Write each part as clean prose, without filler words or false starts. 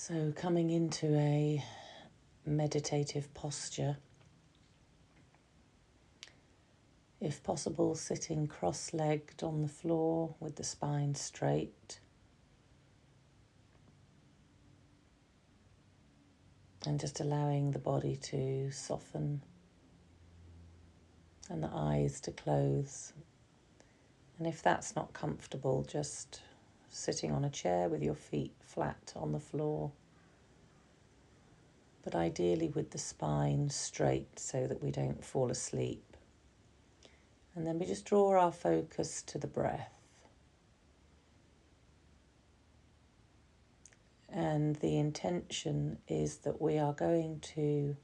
So coming into a meditative posture, if possible sitting cross-legged on the floor with the spine straight, and just allowing the body to soften and the eyes to close. And if that's not comfortable, just sitting on a chair with your feet flat on the floor, but ideally with the spine straight so that we don't fall asleep. And then we just draw our focus to the breath. And the intention is that we are going to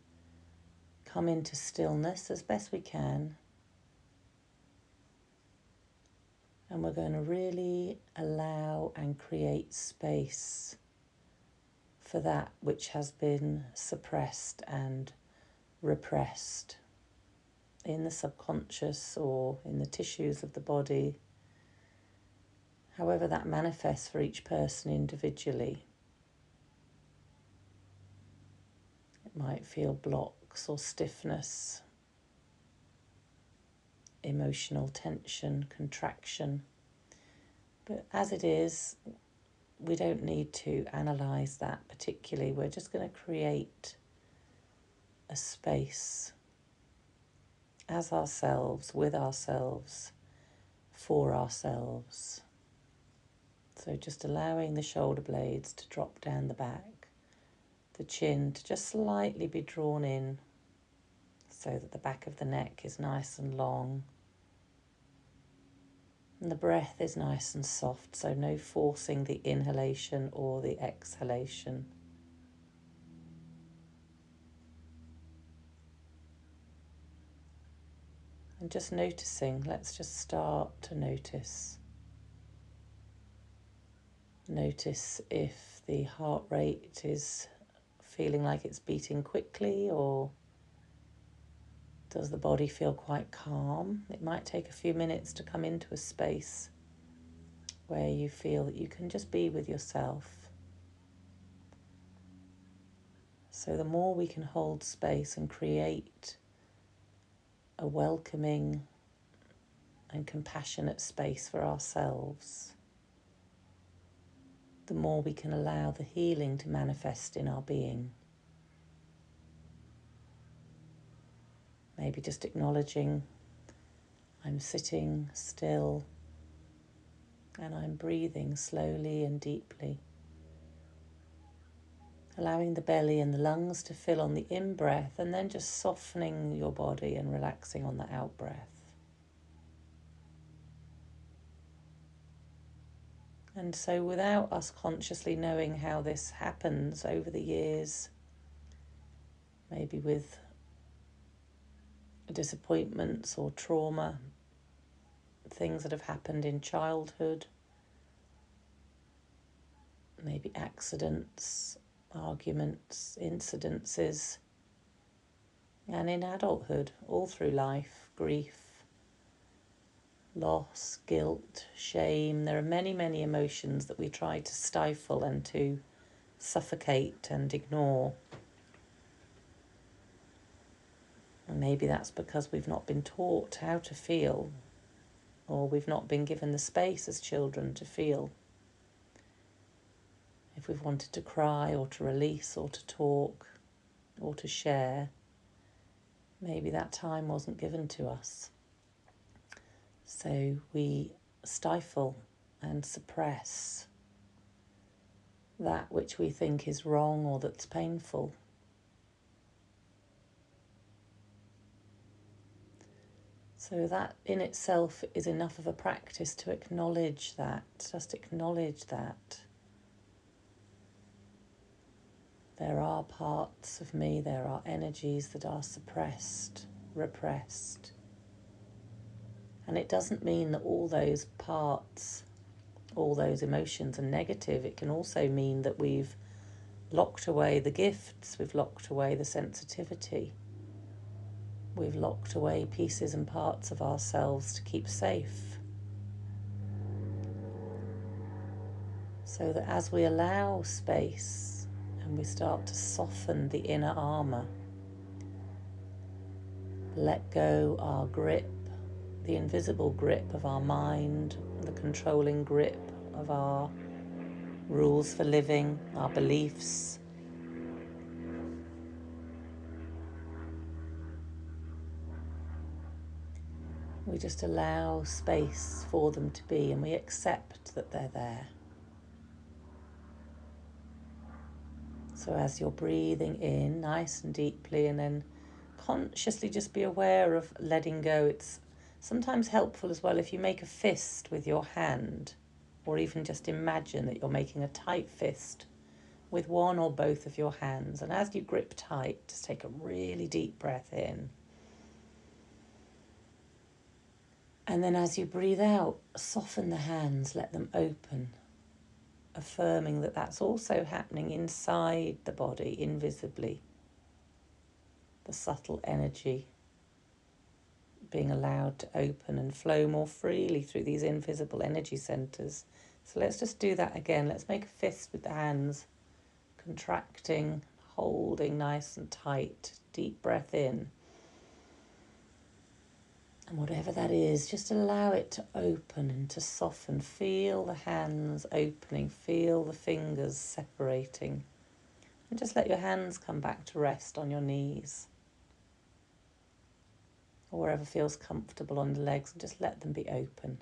come into stillness as best we can. And we're going to really allow and create space for that which has been suppressed and repressed in the subconscious or in the tissues of the body, however that manifests for each person individually. It might feel blocks or stiffness, emotional tension, contraction. But as it is, we don't need to analyse that particularly. We're just going to create a space as ourselves, with ourselves, for ourselves. So just allowing the shoulder blades to drop down the back, the chin to just slightly be drawn in so that the back of the neck is nice and long. And the breath is nice and soft, so no forcing the inhalation or the exhalation. And just noticing, let's just start to notice. Notice if the heart rate is feeling like it's beating quickly, or does the body feel quite calm? It might take a few minutes to come into a space where you feel that you can just be with yourself. So the more we can hold space and create a welcoming and compassionate space for ourselves, the more we can allow the healing to manifest in our being. Maybe just acknowledging I'm sitting still and I'm breathing slowly and deeply. Allowing the belly and the lungs to fill on the in-breath, and then just softening your body and relaxing on the out-breath. And so without us consciously knowing how this happens over the years, maybe with disappointments or trauma, things that have happened in childhood, maybe accidents, arguments, incidences, and in adulthood, all through life, grief, loss, guilt, shame. There are many, many emotions that we try to stifle and to suffocate and ignore. And maybe that's because we've not been taught how to feel, or we've not been given the space as children to feel. If we've wanted to cry or to release or to talk or to share, maybe that time wasn't given to us. So we stifle and suppress that which we think is wrong or that's painful. So that in itself is enough of a practice to acknowledge that, just acknowledge that. There are parts of me, there are energies that are suppressed, repressed. And it doesn't mean that all those parts, all those emotions are negative. It can also mean that we've locked away the gifts, we've locked away the sensitivity. We've locked away pieces and parts of ourselves to keep safe. So that as we allow space And we start to soften the inner armour. Let go our grip, the invisible grip of our mind, the controlling grip of our rules for living, our beliefs. We just allow space for them to be, and we accept that they're there. So as you're breathing in nice and deeply, and then consciously just be aware of letting go. It's sometimes helpful as well if you make a fist with your hand, or even just imagine that you're making a tight fist with one or both of your hands. And as you grip tight, just take a really deep breath in. And then as you breathe out, soften the hands, let them open, affirming that that's also happening inside the body, invisibly. The subtle energy being allowed to open and flow more freely through these invisible energy centers. So let's just do that again. Let's make a fist with the hands, contracting, holding nice and tight. Deep breath in. And whatever that is, just allow it to open and to soften. Feel the hands opening, feel the fingers separating. And just let your hands come back to rest on your knees, or wherever feels comfortable on the legs, and just let them be open.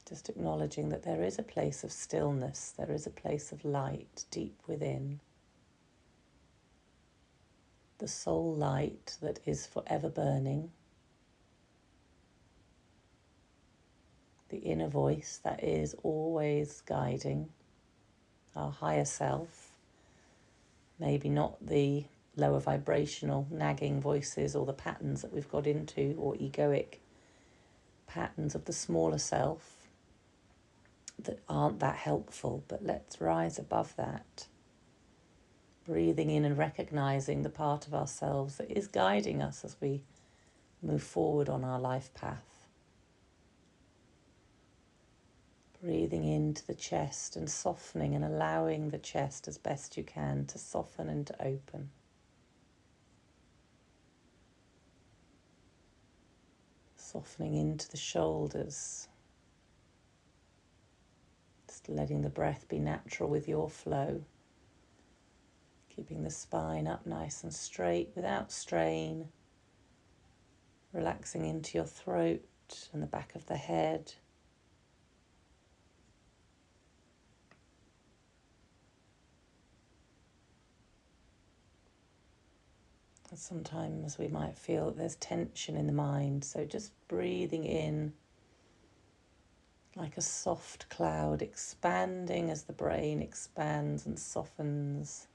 Just acknowledging that there is a place of stillness, there is a place of light deep within. The soul light that is forever burning. The inner voice that is always guiding. Our higher self. Maybe not the lower vibrational nagging voices or the patterns that we've got into, or egoic patterns of the smaller self that aren't that helpful, but let's rise above that. Breathing in and recognizing the part of ourselves that is guiding us as we move forward on our life path. Breathing into the chest and softening and allowing the chest as best you can to soften and to open. Softening into the shoulders. Just letting the breath be natural with your flow. Keeping the spine up nice and straight without strain. Relaxing into your throat and the back of the head. And sometimes we might feel that there's tension in the mind, so just breathing in like a soft cloud, expanding as the brain expands and softens.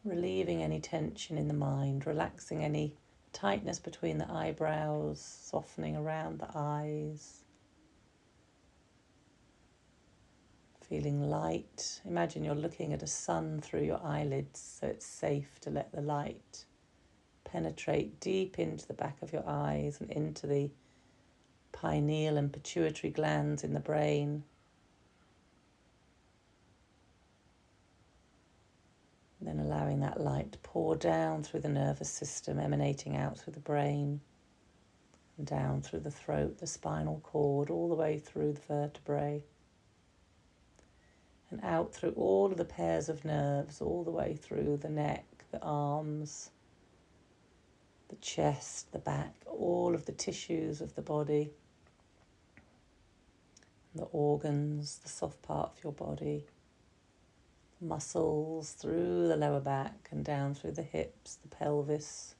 Relieving any tension in the mind, relaxing any tightness between the eyebrows, softening around the eyes. Feeling light. Imagine you're looking at a sun through your eyelids, so it's safe to let the light penetrate deep into the back of your eyes and into the pineal and pituitary glands in the brain. Then allowing that light to pour down through the nervous system, emanating out through the brain, and down through the throat, the spinal cord, all the way through the vertebrae, and out through all of the pairs of nerves, all the way through the neck, the arms, the chest, the back, all of the tissues of the body, the organs, the soft part of your body. Muscles through the lower back and down through the hips, the pelvis,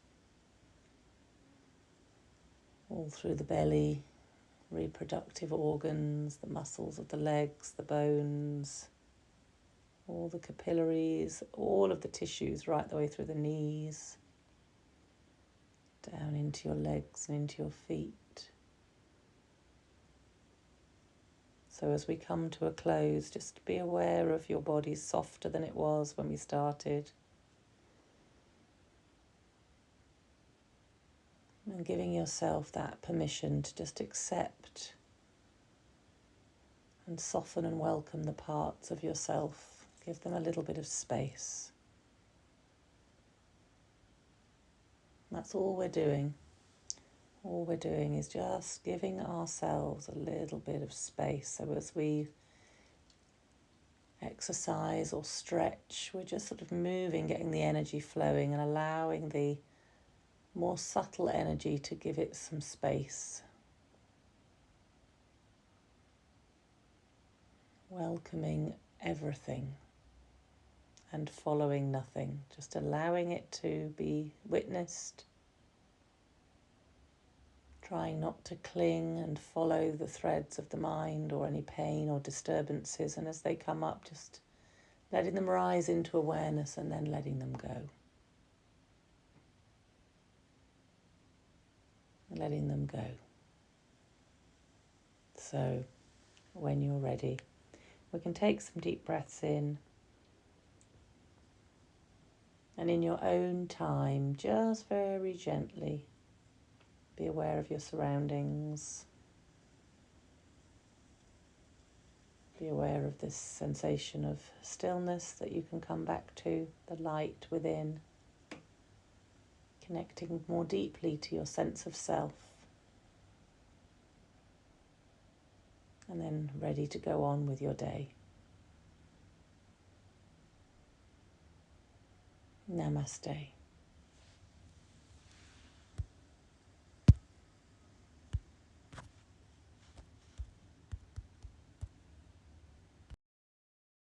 all through the belly, reproductive organs, the muscles of the legs, the bones, all the capillaries, all of the tissues right the way through the knees, down into your legs and into your feet. So as we come to a close, just be aware of your body softer than it was when we started. And giving yourself that permission to just accept and soften and welcome the parts of yourself. Give them a little bit of space. That's all we're doing. All we're doing is just giving ourselves a little bit of space. So as we exercise or stretch, we're just sort of moving, getting the energy flowing and allowing the more subtle energy to give it some space. Welcoming everything and following nothing, just allowing it to be witnessed, trying not to cling and follow the threads of the mind or any pain or disturbances, and as they come up, just letting them rise into awareness and then letting them go. Letting them go. So, when you're ready, we can take some deep breaths in, and in your own time, just very gently, be aware of your surroundings. Be aware of this sensation of stillness that you can come back to, the light within, connecting more deeply to your sense of self, and then ready to go on with your day. Namaste.